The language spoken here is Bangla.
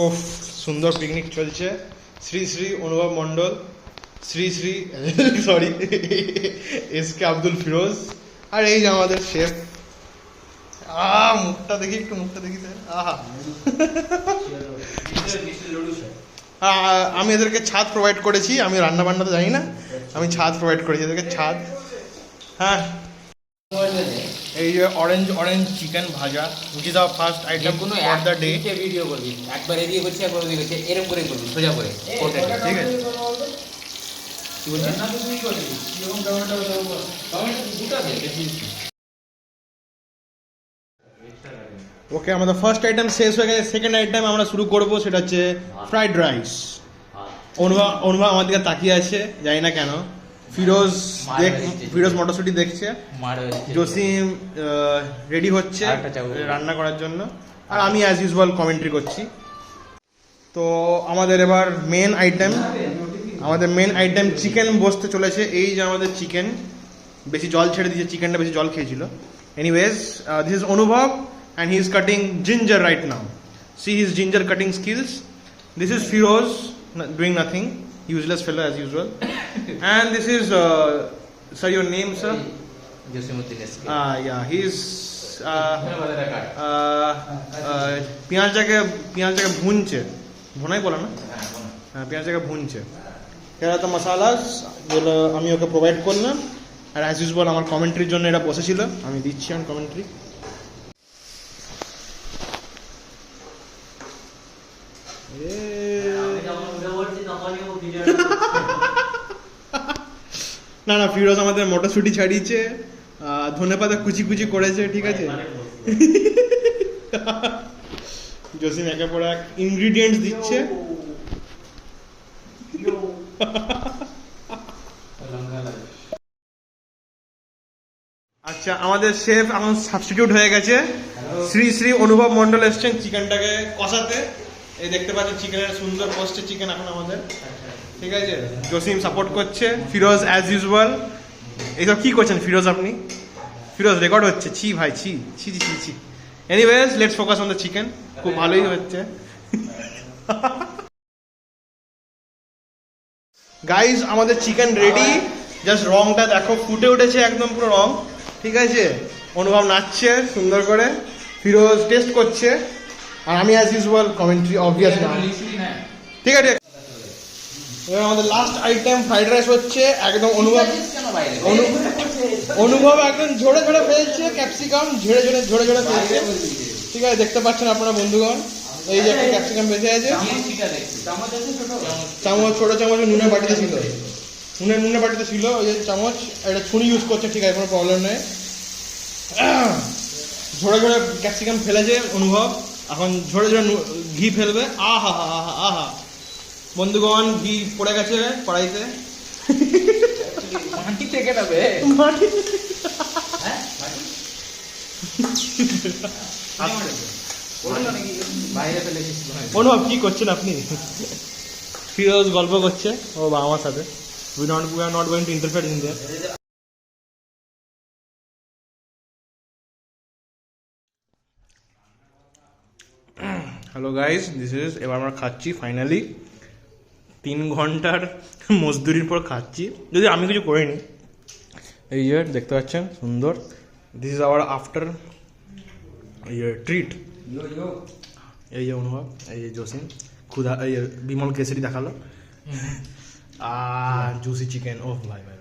ওফ, সুন্দর পিকনিক চলছে। শ্রী শ্রী অনুভব মণ্ডল, শ্রী শ্রী সরি এসকে আব্দুল ফিরোজ, আর এই যে আমাদের শেফ। মুখটা দেখি, একটু মুখটা দেখি স্যার। আমি এদেরকে ছাদ প্রোভাইড করেছি, আমি রান্না বান্না তো জানি না, আমি ছাদ প্রোভাইড করেছি এদেরকে, ছাদ। হ্যাঁ, এই যে অরেঞ্জ চিকেন ভাজা, which is our first item for the day. Video করবি, একবার এদিকে করছি একবার ওদিকে করছি, এরকম করে করবি, সোজা করে। ঠিক আছে, কি বলছিস? না তুই করবি এরকম টমেটো দুটো আছে বেশি। ওকে, আমাদের ফার্স্ট আইটেম শেষ হয়ে গেছে। সেকেন্ড আইটেম আমরা শুরু করব, সেটা হচ্ছে ফ্রাইড রাইস। অনুভব আমার দিকে তাকিয়ে আছে, জানি না কেন। ফিরোজ মটরশুটি দেখছে, জসিম রেডি হচ্ছে রান্না করার জন্য, আর আমি অ্যাজ ইউজুয়াল কমেন্ট্রি করছি। তো আমাদের এবার মেন আইটেম চিকেন বসতে চলেছে। এই যে আমাদের চিকেন, বেশি জল ছেড়ে দিয়েছে, চিকেনটা বেশি জল খেয়েছিল। এনিওয়েজ, দিস ইজ অনুভব and he is cutting ginger right now. See his ginger cutting skills. This is Firoz doing nothing, useless fellow as usual. And this is sir, your name sir? Josimuddin SK. Yeah, he is পেঁয়াজটাকে ভুনছে, ভুনাই বলে না? হ্যাঁ, পেঁয়াজটাকে ভুনছে। এরা তো মশালাস যেগুলো আমি ওকে প্রোভাইড করলাম, আর অ্যাজ ইউজুয়াল আমার কমেন্ট্রির জন্য এটা বসেছিল, আমি দিচ্ছি আমার কমেন্ট্রি। না, ফিরোজ আমাদের মটরশুটি ছাড়িয়েছে, ধনেপাতা কুচি কুচি করেছে, ঠিক আছে। জসিম একে পর এক ইনগ্রিডিয়েন্টস দিচ্ছে। আচ্ছা, আমাদের শেফ এখন সাবস্টিটিউট হয়ে গেছে। শ্রী শ্রী অনুভব মণ্ডল এসছেন চিকেনটাকে কষাতে। এই দেখতে পাচ্ছেন চিকেনের সুন্দর কষছে চিকেন এখন আমাদের, ঠিক আছে। জসিম সাপোর্ট করছে, ফিরোজ অ্যাজ ইউজুয়াল। এইসব কি করছেন ফিরোজ আপনি? ফিরোজ রেকর্ড হচ্ছে, ছি ভাই, ছি ছি ছি ছি ছি। Anyways, let's focus on the chicken. খুব ভালোই হচ্ছে গাইজ, আমাদের চিকেন রেডি। জাস্ট রংটা দেখো, ফুটে উঠেছে একদম পুরো রং, ঠিক আছে। অনুভব নাচছে সুন্দর করে, ফিরোজ টেস্ট করছে, আর আমি অ্যাজ ইউজুয়াল কমেন্ট্রি অবভিয়াসলি। ঠিক আছে, এবার আমাদের লাস্ট আইটেম ফ্রাইড রাইস হচ্ছে। একদম অনুভব একদম ঝরে ঝরে ফেলছে, ক্যাপসিকাম ঝরে ঝরে ফেলছে, ঠিক আছে। দেখতে পাচ্ছেন আপনারা বন্ধুগণ, এই যে একটা ক্যাপসিকাম বেঁচে আছে। চামচ, ছোট চামচ নুনের বাটিতে ছিল, নুনের বাটিতে ছিল ওই যে চামচ। একটা ছুরি ইউজ করছে, ঠিক আছে, কোনো প্রবলেম নেই। ঝরে ঝরে ক্যাপসিকাম ফেলেছে অনুভব, এখন ঝরে ঝরে ঘি ফেলবে। আহা হা হা আহা, বন্ধুগণ, ঘি পড়ে গেছে কড়াইতে। মাটি থেকে যাবে, অনুভব কি করছেন আপনি? ফিরোজ গল্প করছে ও আমার সাথে। we are not going to interfere in there. Hello guys, this is, এবার আমরা খাচ্ছি ফাইনালি। 3 ঘন্টার মজদুরির পর খাচ্ছি, যদি আমি কিছু করিনি। এই যে দেখতে পাচ্ছেন সুন্দর, this is our after treat. এই যে অনুভব, এই যে জসিম ক্ষুধা, এই বিমল কেসরি দেখালো, আর জুসি চিকেন। ও ভাই ভাই,